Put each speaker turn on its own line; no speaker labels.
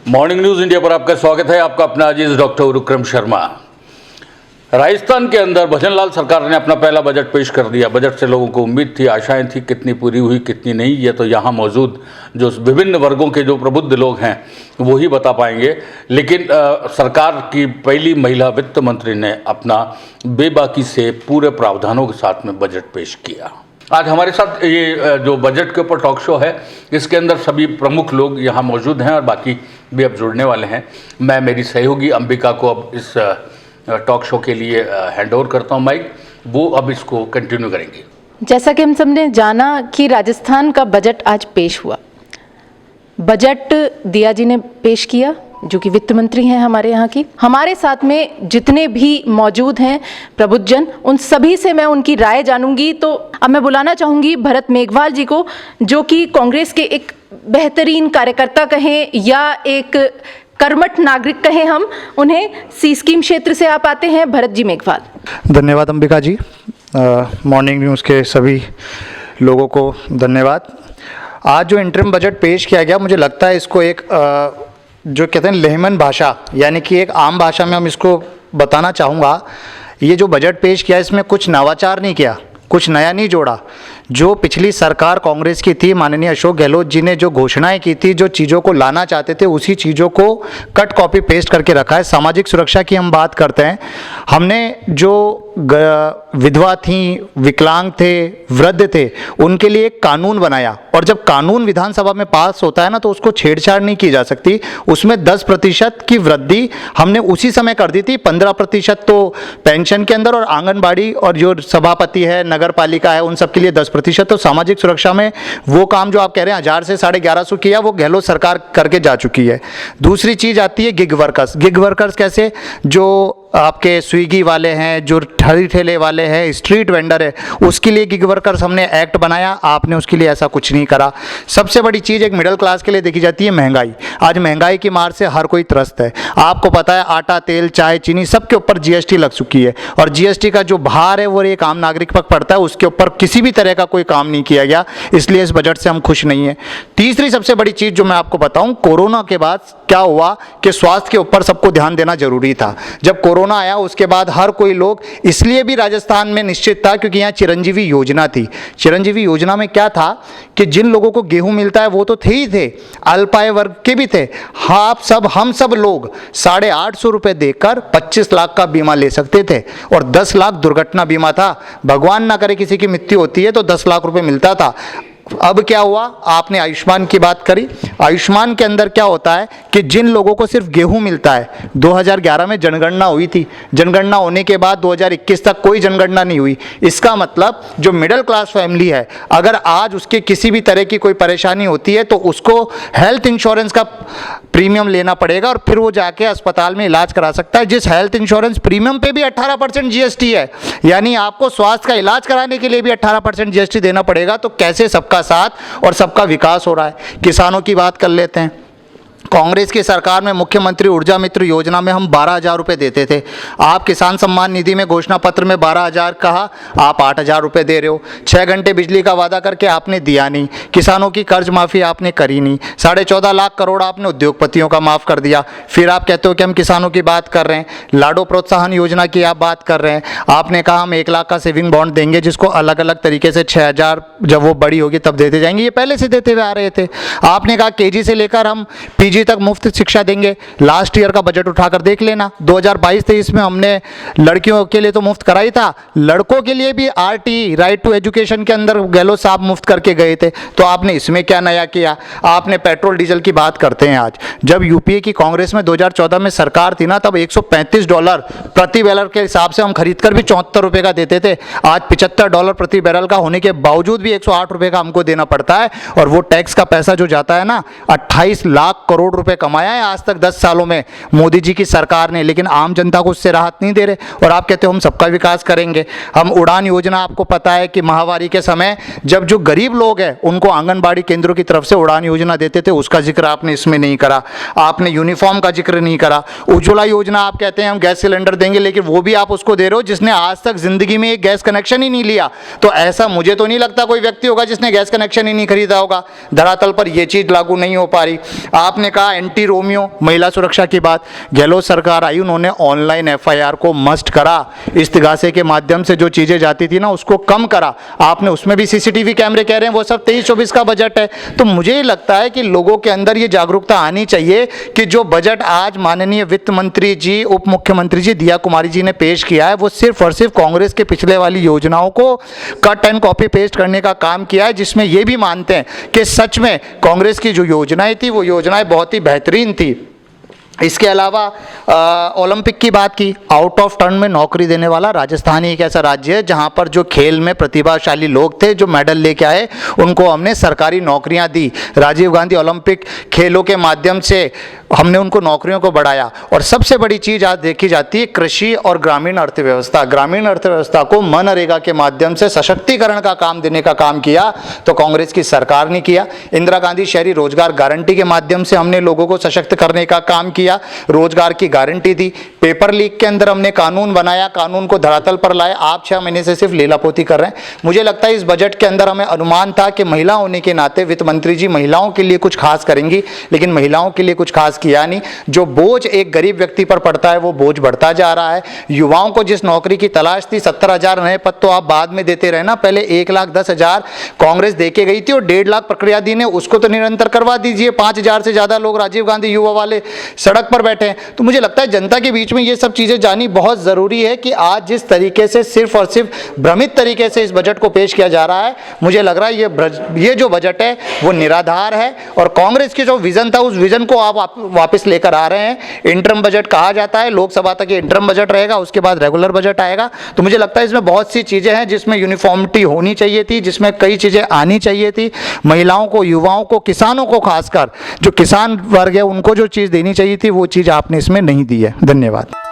Morning news India पर आपका स्वागत है। आपका अपना अजीज डॉक्टर विक्रम शर्मा। राजस्थान के अंदर भजनलाल सरकार ने अपना पहला बजट पेश कर दिया। बजट से लोगों को उम्मीद थी, आशाएं थी, कितनी पूरी हुई कितनी नहीं, ये तो यहाँ मौजूद जो विभिन्न वर्गों के जो प्रबुद्ध लोग हैं वो ही बता पाएंगे। लेकिन सरकार की पहली महिला वित्त मंत्री ने अपना बेबाकी से पूरे प्रावधानों के साथ में बजट पेश किया। आज हमारे साथ ये जो बजट के ऊपर टॉक शो है, इसके अंदर सभी प्रमुख लोग यहाँ मौजूद हैं और बाकी भी अब जुड़ने वाले हैं। मैं मेरी सहयोगी अंबिका को अब इस टॉक शो के लिए हैंड ओवर करता हूँ माइक, वो अब इसको कंटिन्यू करेंगे।
जैसा कि हम सबने जाना कि राजस्थान का बजट आज पेश हुआ। बजट दिया जी ने पेश किया, जो कि वित्त मंत्री हैं हमारे यहाँ की। हमारे साथ में जितने भी मौजूद हैं प्रबुद्धजन, उन सभी से मैं उनकी राय जानूंगी। तो अब मैं बुलाना चाहूँगी भरत मेघवाल जी को, जो कि कांग्रेस के एक बेहतरीन कार्यकर्ता कहें या एक कर्मठ नागरिक कहें हम उन्हें। सी स्कीम क्षेत्र से आप आते हैं, भरत जी मेघवाल।
धन्यवाद अंबिका जी। मॉर्निंग न्यूज़ के सभी लोगों को धन्यवाद। आज जो इंटरिम बजट पेश किया गया, मुझे लगता है इसको एक जो कहते हैं लेहमन भाषा, यानी कि एक आम भाषा में हम इसको बताना चाहूँगा। ये जो बजट पेश किया, इसमें कुछ नवाचार नहीं किया, कुछ नया नहीं जोड़ा। जो पिछली सरकार कांग्रेस की थी, माननीय अशोक गहलोत जी ने जो घोषणाएं की थी, जो चीज़ों को लाना चाहते थे, उसी चीज़ों को कट कॉपी पेस्ट करके रखा है। सामाजिक सुरक्षा की हम बात करते हैं, हमने जो विधवा थी, विकलांग थे, वृद्ध थे, उनके लिए एक कानून बनाया। और जब कानून विधानसभा में पास होता है ना, तो उसको छेड़छाड़ नहीं की जा सकती। उसमें 10% की वृद्धि हमने उसी समय कर दी थी। 15% तो पेंशन के अंदर, और आंगनबाड़ी और जो सभापति है, नगर पालिका है, उन सब के लिए 10%। तो सामाजिक सुरक्षा में वो काम जो आप कह रहे हैं 1000 से 1150 किया, वो गहलोत सरकार करके जा चुकी है। दूसरी चीज़ आती है गिग वर्कर्स। गिग वर्कर्स कैसे? जो आपके स्विगी वाले हैं, जो ठेली ठेले वाले हैं, स्ट्रीट वेंडर है, उसके लिए गिग वर्कर्स हमने एक्ट बनाया। आपने उसके लिए ऐसा कुछ नहीं करा। सबसे बड़ी चीज़ एक मिडिल क्लास के लिए देखी जाती है महंगाई। आज महंगाई की मार से हर कोई त्रस्त है। आपको पता है आटा, तेल, चाय, चीनी सबके ऊपर जीएसटी लग चुकी है, और जीएसटी का जो भार है वो एक आम नागरिक पर पड़ता है। उसके ऊपर किसी भी तरह का कोई काम नहीं किया गया, इसलिए इस बजट से हम खुश नहीं हैं। तीसरी सबसे बड़ी चीज़ जो मैं आपको बताऊं, कोरोना के बाद क्या हुआ कि स्वास्थ्य के ऊपर सबको ध्यान देना जरूरी था। जब कोरोना आया उसके बाद हर कोई लोग, इसलिए भी राजस्थान में निश्चित था क्योंकि यहाँ चिरंजीवी योजना थी। चिरंजीवी योजना में क्या था कि जिन लोगों को गेहूं मिलता है वो तो थे ही थे, अल्पाय वर्ग के भी थे। हम सब लोग 850 रुपये देकर 25 लाख का बीमा ले सकते थे, और 10 लाख दुर्घटना बीमा था। भगवान ना करे किसी की मृत्यु होती है तो 10 लाख रुपए मिलता था। अब क्या हुआ? आपने आयुष्मान की बात करी। आयुष्मान के अंदर क्या होता है कि जिन लोगों को सिर्फ गेहूं मिलता है, 2011 में जनगणना हुई थी, जनगणना होने के बाद 2021 तक कोई जनगणना नहीं हुई। इसका मतलब जो मिडिल क्लास फैमिली है, अगर आज उसके किसी भी तरह की कोई परेशानी होती है तो उसको हेल्थ इंश्योरेंस का प्रीमियम लेना पड़ेगा, और फिर वो जाके अस्पताल में इलाज करा सकता है। जिस हेल्थ इंश्योरेंस प्रीमियम पे भी 18% जीएसटी है, यानी आपको स्वास्थ्य का इलाज कराने के लिए भी 18% जीएसटी देना पड़ेगा। तो कैसे सबका साथ और सबका विकास हो रहा है? किसानों की बात कर लेते हैं। कांग्रेस की सरकार में मुख्यमंत्री ऊर्जा मित्र योजना में हम 12,000 रुपये देते थे। आप किसान सम्मान निधि में घोषणा पत्र में 12,000 कहा, आप 8,000 रुपये दे रहे हो। 6 घंटे बिजली का वादा करके आपने दिया नहीं। किसानों की कर्ज माफ़ी आपने करी नहीं। 14.5 लाख करोड़ आपने उद्योगपतियों का माफ़ कर दिया। फिर आप कहते हो कि हम किसानों की बात कर रहे हैं। लाडो प्रोत्साहन योजना की आप बात कर रहे हैं। आपने कहा हम 1 लाख का सेविंग बॉन्ड देंगे, जिसको अलग अलग तरीके से 6,000 जब वो बड़ी होगी तब देते जाएंगे। ये पहले से देते हुए आ रहे थे। आपने कहा केजी से लेकर हम पीजी तक मुफ्त शिक्षा देंगे। लास्ट ईयर का बजट उठाकर देख लेना, 2022-23 में हमने लड़कियों के लिए तो मुफ्त करा ही था, लड़कों के लिए भी आरटी राइट टू एजुकेशन के अंदर गहलोत साहब मुफ्त करके गए थे। तो आपने इसमें क्या नया किया? आपने पेट्रोल डीजल की बात करते हैं। आज जब यूपीए की कांग्रेस में 2014 में सरकार थी ना, तब $135 प्रति बैरल के हिसाब से हम खरीद कर भी 74 रुपये का देते थे। आज $75 प्रति बैरल का होने के बावजूद भी 108 रुपये का हमको देना पड़ता है। और वो टैक्स का पैसा जो जाता है ना, 28 लाख करोड़ रुपए कमाया है आज तक 10 सालों में मोदी जी की सरकार ने, लेकिन आम जनता को उससे राहत नहीं दे रहे। और आप कहते हो हम सबका विकास करेंगे। हम उड़ान योजना, आपको पता है कि महामारी के समय जब जो गरीब लोग हैं उनको आंगनबाड़ी केंद्रों की तरफ से उड़ान योजना देते थे, उसका जिक्र आपने इसमें नहीं करा। आपने यूनिफॉर्म का जिक्र नहीं करा। उज्ज्वला योजना, आप कहते हैं हम गैस सिलेंडर देंगे, लेकिन वो भी आप उसको दे रहे हो जिसने आज तक जिंदगी में एक गैस कनेक्शन ही नहीं लिया। तो ऐसा मुझे तो नहीं लगता कोई व्यक्ति होगा जिसने गैस कनेक्शन ही नहीं खरीदा होगा। धरातल पर यह चीज लागू नहीं हो पा रही। आपने आपने कहा एंटी रोमियो महिला सुरक्षा की बात, गहलोत सरकार आई, उन्होंने ऑनलाइन एफआईआर को मस्ट करा, इस्तिगासे के माध्यम से जो चीज़ें जाती थी ना उसको कम करा, आपने उसमें भी सीसीटीवी कैमरे कह रहे हैं वो सब 23-24 का बजट है। तो मुझे लगता है कि लोगों के अंदर ये जागरूकता आनी चाहिए कि जो बजट आज माननीय वित्त मंत्री जी, उप मुख्यमंत्री जी दिया कुमारी जी ने पेश किया है वो सिर्फ और सिर्फ कांग्रेस के पिछले वाली योजनाओं को कट एंड कॉपी पेस्ट करने का काम किया है, जिसमें ये भी मानते हैं कि सच में कांग्रेस की जो योजनाएं थी वो योजनाएं बहुत ही बेहतरीन थी। इसके अलावा ओलंपिक की बात की, आउट ऑफ टर्न में नौकरी देने वाला राजस्थान ही एक ऐसा राज्य है जहां पर जो खेल में प्रतिभाशाली लोग थे जो मेडल लेके आए उनको हमने सरकारी नौकरियां दी। राजीव गांधी ओलंपिक खेलों के माध्यम से हमने उनको नौकरियों को बढ़ाया। और सबसे बड़ी चीज़ आज देखी जाती है कृषि और ग्रामीण अर्थव्यवस्था। ग्रामीण अर्थव्यवस्था को मनरेगा के माध्यम से सशक्तिकरण का काम देने का काम किया तो कांग्रेस की सरकार ने किया। इंदिरा गांधी शहरी रोजगार गारंटी के माध्यम से हमने लोगों को सशक्त करने का काम किया, रोजगार की गारंटी दी। पेपर लीक के अंदर हमने कानून बनाया, कानून को धरातल पर लाए। आप 6 महीने से सिर्फ लीलापोती कर रहे हैं। मुझे लगता है इस बजट के अंदर हमें अनुमान था कि महिला होने के नाते वित्त मंत्री जी महिलाओं के लिए कुछ खास करेंगी, लेकिन महिलाओं के लिए कुछ खास किया नहीं। जो बोझ एक गरीब व्यक्ति पर पड़ता है वो बोझ बढ़ता जा रहा है। युवाओं को जिस नौकरी की तलाश थी 70,000 नए पद तो आप बाद में देते रहे ना, पहले 1,10,000 कांग्रेस देके गई थी और 1.5 लाख प्रक्रिया दी ने, उसको तो निरंतर करवा दीजिए। 5,000 से ज्यादा लोग राजीव गांधी युवा वाले सड़क पर बैठे हैं। तो मुझे लगता है जनता के बीच में ये सब चीजें जानी बहुत जरूरी है कि आज जिस तरीके से सिर्फ और सिर्फ भ्रमित तरीके से इस बजट को पेश किया जा रहा है, मुझे लग रहा है ये जो बजट है वो निराधार है और कांग्रेस की जो विजन था उस विजन को आप वापस लेकर आ रहे हैं। इंटरम बजट कहा जाता है, लोकसभा तक ये इंटरम बजट रहेगा, उसके बाद रेगुलर बजट आएगा। तो मुझे लगता है इसमें बहुत सी चीजें हैं जिसमें यूनिफॉर्मिटी होनी चाहिए थी, जिसमें कई चीजें आनी चाहिए थी। महिलाओं को, युवाओं को, किसानों को, खासकर जो किसान वर्ग है उनको जो चीज देनी चाहिए थी वो चीज आपने इसमें नहीं दी है। धन्यवाद।